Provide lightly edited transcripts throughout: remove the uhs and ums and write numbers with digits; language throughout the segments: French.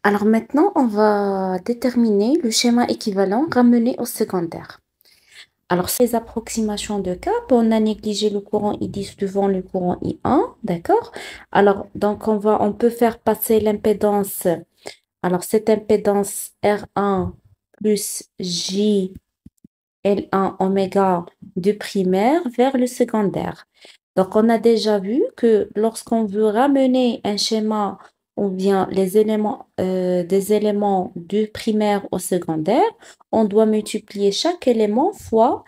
Alors maintenant, on va déterminer le schéma équivalent ramené au secondaire. Alors, ces approximations de cap, on a négligé le courant I10 devant le courant I1, d'accord? Alors, donc, on peut faire passer l'impédance, alors cette impédance R1 plus JL1 oméga du primaire vers le secondaire. Donc, on a déjà vu que lorsqu'on veut ramener un schéma ou bien les éléments, des éléments du primaire au secondaire, on doit multiplier chaque élément fois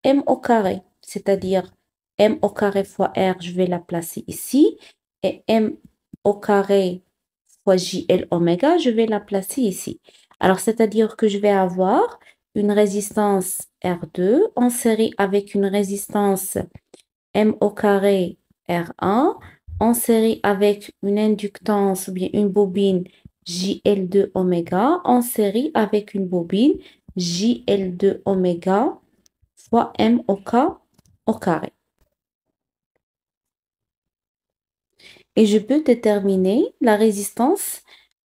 m au carré, c'est-à-dire m au carré fois r, je vais la placer ici, et m au carré fois jl oméga, je vais la placer ici. Alors, c'est-à-dire que je vais avoir une résistance R2 en série avec une résistance M au carré R1 en série avec une inductance ou bien une bobine JL2 oméga en série avec une bobine JL2 oméga fois M au carré. Et je peux déterminer la résistance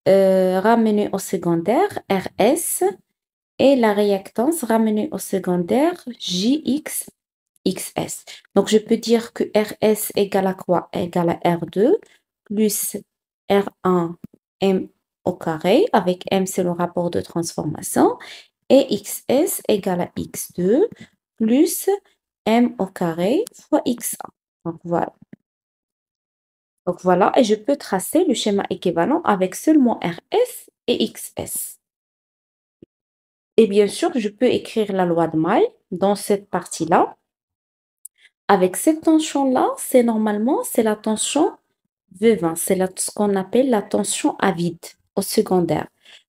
ramenée au secondaire RS et la réactance ramenée au secondaire JX XS. Donc, je peux dire que RS égale à quoi? Égale à R2 plus R1 M au carré, avec M, c'est le rapport de transformation, et XS égale à X2 plus M au carré fois X1. Donc, voilà. Donc, voilà, et je peux tracer le schéma équivalent avec seulement RS et XS. Et bien sûr, je peux écrire la loi de Maille dans cette partie-là. Avec cette tension-là, c'est normalement, c'est la tension V20. C'est ce qu'on appelle la tension à vide au secondaire.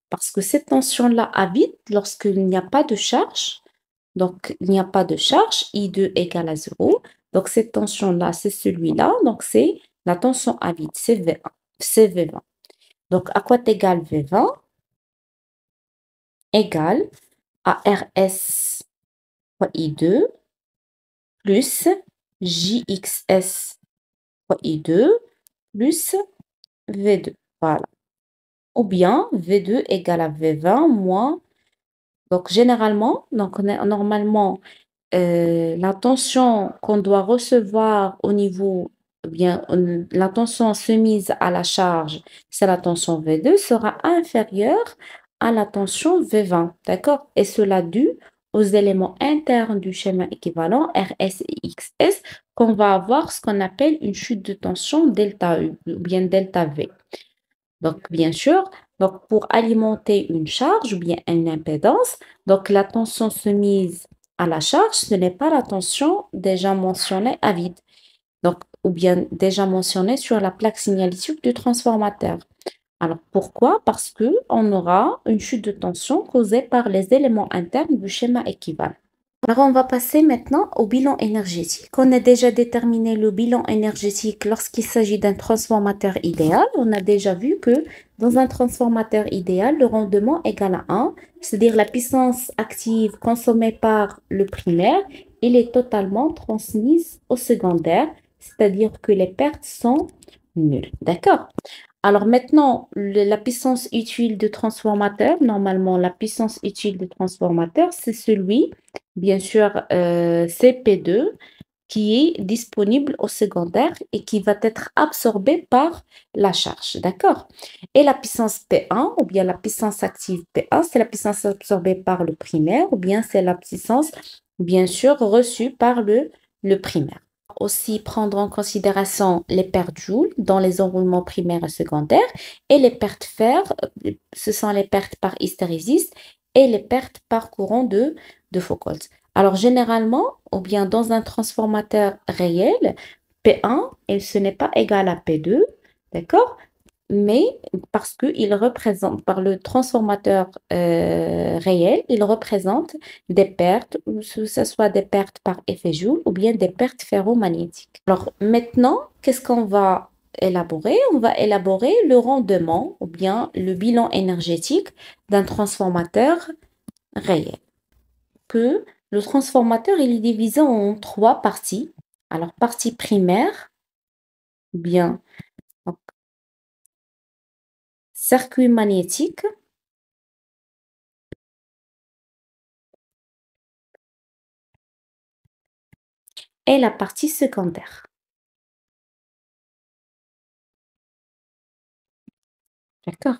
Parce que cette tension-là à vide, lorsqu'il n'y a pas de charge, donc il n'y a pas de charge, I2 égale à 0. Donc cette tension-là, c'est celui-là. Donc c'est la tension à vide, c'est V1. C'est V20. Donc à quoi égale V20? Égale à RS fois I2 plus JXS fois I2 plus V2. Voilà. Ou bien V2 égale à V20 moins. Donc, généralement, donc normalement, la tension qu'on doit recevoir au niveau, eh bien, la tension soumise à la charge, c'est la tension V2, sera inférieure à la tension V20. D'accord? Et cela dû aux éléments internes du schéma équivalent RS et XS qu'on va avoir ce qu'on appelle une chute de tension delta U ou bien delta V. Donc, bien sûr, donc pour alimenter une charge ou bien une impédance, donc la tension soumise à la charge, ce n'est pas la tension déjà mentionnée à vide, donc, ou bien déjà mentionnée sur la plaque signalétique du transformateur. Alors, pourquoi? Parce qu'on aura une chute de tension causée par les éléments internes du schéma équivalent. Alors, on va passer maintenant au bilan énergétique. On a déjà déterminé le bilan énergétique lorsqu'il s'agit d'un transformateur idéal. On a déjà vu que dans un transformateur idéal, le rendement est égal à 1, c'est-à-dire la puissance active consommée par le primaire, il est totalement transmise au secondaire, c'est-à-dire que les pertes sont nulles. D'accord? Alors maintenant, la puissance utile de transformateur, normalement, la puissance utile de transformateur, c'est celui bien sûr, CP2 qui est disponible au secondaire et qui va être absorbé par la charge, d'accord? Et la puissance P1 ou bien la puissance active P1, c'est la puissance absorbée par le primaire ou bien c'est la puissance, bien sûr, reçue par le primaire. Aussi prendre en considération les pertes Joule dans les enroulements primaires et secondaires et les pertes fer, ce sont les pertes par hystérésis et les pertes par courant de Foucault. Alors, généralement, ou bien dans un transformateur réel, P1, et ce n'est pas égal à P2, d'accord? Mais parce qu'il représente, par le transformateur réel, il représente des pertes, que ce soit des pertes par effet Joule ou bien des pertes ferromagnétiques. Alors maintenant, qu'est-ce qu'on va élaborer? On va élaborer le rendement ou bien le bilan énergétique d'un transformateur réel. Que le transformateur, il est divisé en trois parties. Alors, partie primaire, bien, donc, circuit magnétique et la partie secondaire. D'accord?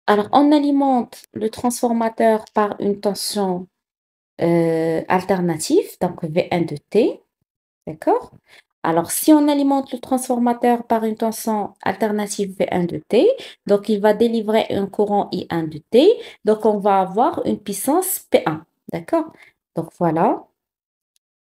Alors, on alimente le transformateur par une tension alternative, donc V1 de T. D'accord? Alors, si on alimente le transformateur par une tension alternative V1 de T, donc il va délivrer un courant I1 de T, donc on va avoir une puissance P1. D'accord? Donc voilà.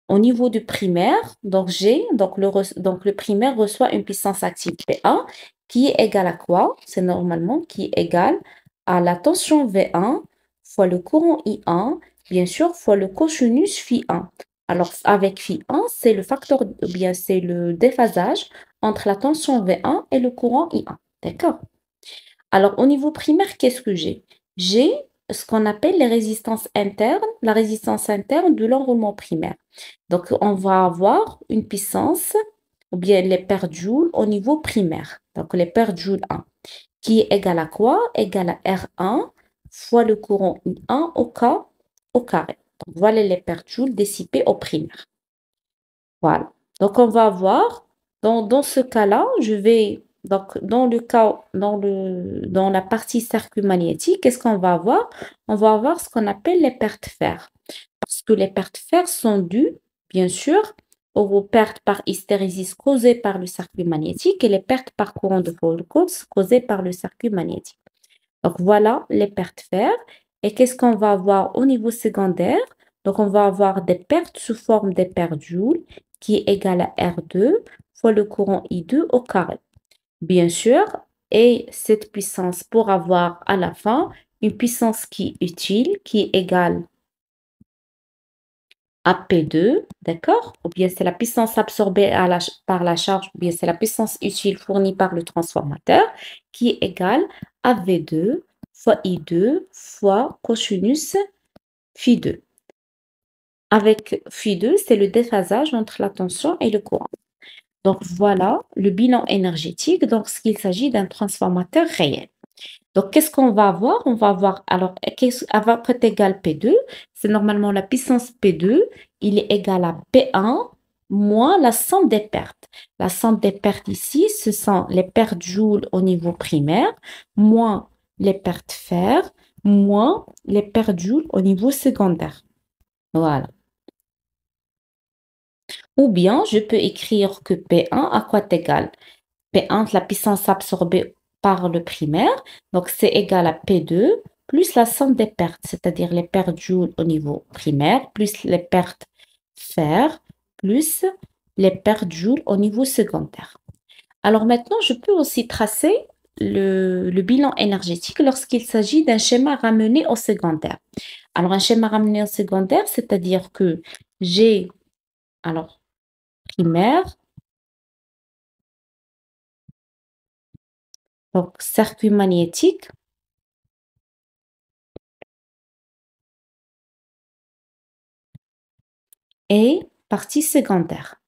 Au niveau du primaire, donc G, donc le primaire reçoit une puissance active P1 qui est égale à quoi? C'est normalement qui est égale à la tension V1 fois le courant I1, bien sûr, fois le cosinus phi1. Alors, avec phi1, c'est le facteur, ou bien c'est le déphasage entre la tension V1 et le courant I1. D'accord? Alors, au niveau primaire, qu'est-ce que j'ai? J'ai ce qu'on appelle les résistances internes, la résistance interne de l'enroulement primaire. Donc, on va avoir une puissance, ou bien les paires joules au niveau primaire. Donc, les paires joules 1, qui est égal à quoi? Égal à R1 fois le courant I1 au carré. Donc, voilà les paires joules dissipées au primaire. Voilà. Donc, on va avoir, dans ce cas-là, je vais, donc, dans le cas, dans la partie circuit magnétique, qu'est-ce qu'on va avoir? On va avoir ce qu'on appelle les pertes fer. Parce que les pertes fer sont dues, bien sûr, aux pertes par hystérésis causées par le circuit magnétique et les pertes par courant de Folcox causées par le circuit magnétique. Donc, voilà les pertes fer. Et qu'est-ce qu'on va avoir au niveau secondaire? Donc, on va avoir des pertes sous forme des pertes joules qui est égal à R2 fois le courant I2 au carré. Bien sûr, et cette puissance pour avoir à la fin une puissance qui est utile, qui est égale à P2, d'accord? Ou bien c'est la puissance absorbée par la charge, ou bien c'est la puissance utile fournie par le transformateur, qui est égale à V2 fois I2 fois cosinus phi2. Avec phi2, c'est le déphasage entre la tension et le courant. Donc voilà le bilan énergétique lorsqu'il s'agit d'un transformateur réel. Donc, qu'est-ce qu'on va avoir? On va avoir, alors, avant est égal P2, c'est normalement la puissance P2, il est égal à P1 moins la somme des pertes. La somme des pertes ici, ce sont les pertes joules au niveau primaire, moins les pertes fer, moins les pertes joules au niveau secondaire. Voilà. Ou bien, je peux écrire que P1 à quoi est égal? P1, la puissance absorbée par le primaire, donc c'est égal à P2 plus la somme des pertes, c'est-à-dire les pertes joules au niveau primaire, plus les pertes fer, plus les pertes joules au niveau secondaire. Alors maintenant, je peux aussi tracer le bilan énergétique lorsqu'il s'agit d'un schéma ramené au secondaire. Alors un schéma ramené au secondaire, c'est-à-dire que j'ai, alors, primaire, donc circuit magnétique, et partie secondaire.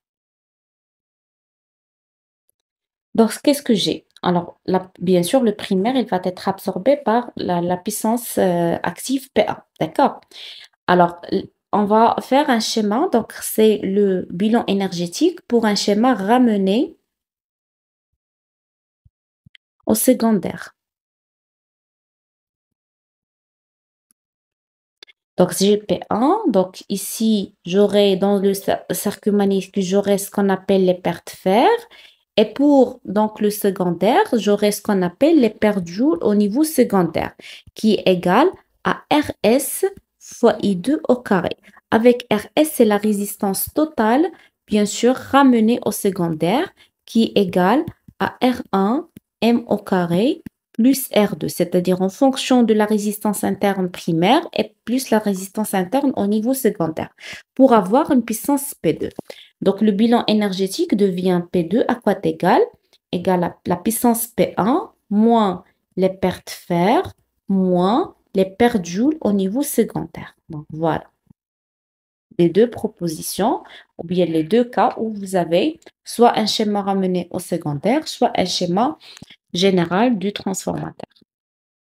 Donc, qu'est-ce que j'ai? Alors, bien sûr, le primaire, il va être absorbé par la puissance active P1. D'accord? Alors, on va faire un schéma. Donc, c'est le bilan énergétique pour un schéma ramené au secondaire. Donc, j'ai P1. Donc, ici, j'aurai dans le circuit magnétique, j'aurai ce qu'on appelle les pertes fer. Et pour donc le secondaire, j'aurai ce qu'on appelle les pertes joules au niveau secondaire, qui est égal à RS fois I2 au carré. Avec RS, c'est la résistance totale, bien sûr, ramenée au secondaire, qui est égale à R1 M au carré plus R2, c'est-à-dire en fonction de la résistance interne primaire et plus la résistance interne au niveau secondaire, pour avoir une puissance P2. Donc, le bilan énergétique devient P2 à quoi égal? Égal à la puissance P1 moins les pertes fer moins les pertes joules au niveau secondaire. Donc, voilà les deux propositions, ou bien les deux cas où vous avez soit un schéma ramené au secondaire, soit un schéma général du transformateur.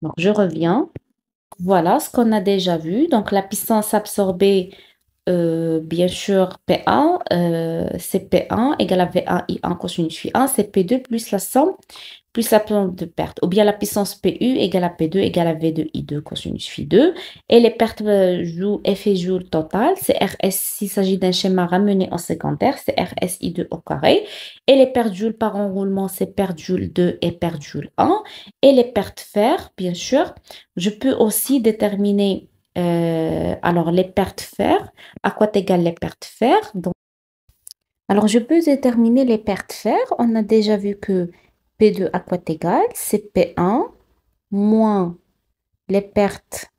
Donc, je reviens. Voilà ce qu'on a déjà vu. Donc, la puissance absorbée, bien sûr, P1, c'est P1 égale à V1 I1 cosinus Phi1, c'est P2 plus la somme plus la puissance de perte, ou bien la puissance PU égale à P2 égale à V2 I2 cosinus Phi2. Et les pertes joules, effet joule total, c'est RS s'il s'agit d'un schéma ramené en secondaire, c'est RS I2 au carré. Et les pertes joules par enroulement, c'est pertes joule 2 et pertes joule 1. Et les pertes fer, bien sûr, je peux aussi déterminer alors les pertes fer, à quoi égale les pertes fer. Donc, alors, je peux déterminer les pertes fer. On a déjà vu que P2 à quoi égale, c'est P1 moins les pertes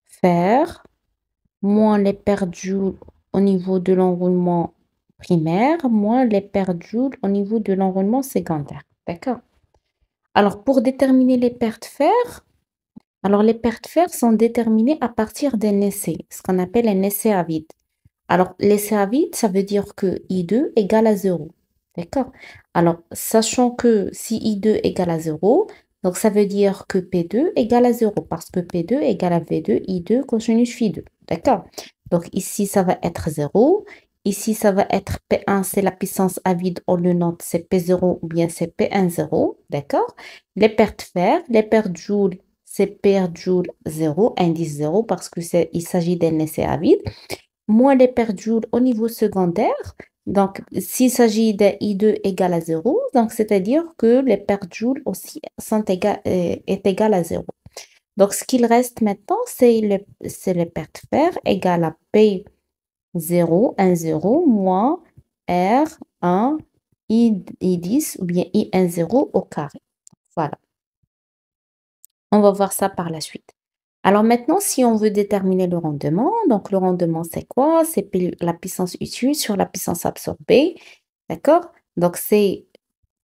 fer moins les pertes joules au niveau de l'enroulement primaire moins les pertes joules au niveau de l'enroulement secondaire. D'accord? Alors, pour déterminer les pertes fer, alors les pertes fer sont déterminées à partir d'un essai, ce qu'on appelle un essai à vide. Alors, l'essai à vide, ça veut dire que I2 égale à 0. D'accord? Alors, sachant que si I2 égale à 0, donc ça veut dire que P2 égale à 0 parce que P2 égale à V2, I2 cosinus Phi2. D'accord? Donc ici, ça va être 0. Ici, ça va être P1, c'est la puissance à vide, on le note, c'est P0 ou bien c'est P1, 0. D'accord? Les pertes fer, les pertes joule, c'est pertes joule 0, indice 0 parce qu'il s'agit d'un essai à vide moins les pertes joules au niveau secondaire. Donc, s'il s'agit de I2 égale à 0, donc c'est-à-dire que les pertes joules aussi est égale à 0. Donc, ce qu'il reste maintenant, c'est les pertes fer égale à P0, 1, 0, moins R1, I10 ou bien I1, 0 au carré. Voilà. On va voir ça par la suite. Alors maintenant, si on veut déterminer le rendement, donc le rendement, c'est quoi? C'est la puissance utile sur la puissance absorbée. D'accord? Donc,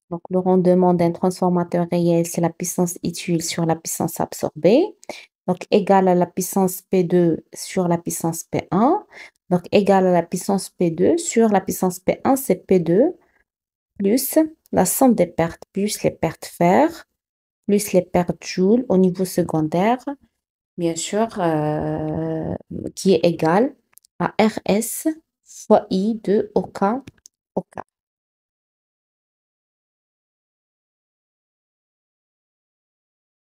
donc le rendement d'un transformateur réel, c'est la puissance utile sur la puissance absorbée. Donc, égal à la puissance P2 sur la puissance P1. Donc, égal à la puissance P2 sur la puissance P1, c'est P2 plus la somme des pertes, plus les pertes fer, plus les pertes joule au niveau secondaire, bien sûr, qui est égal à RS fois I de OK, OK.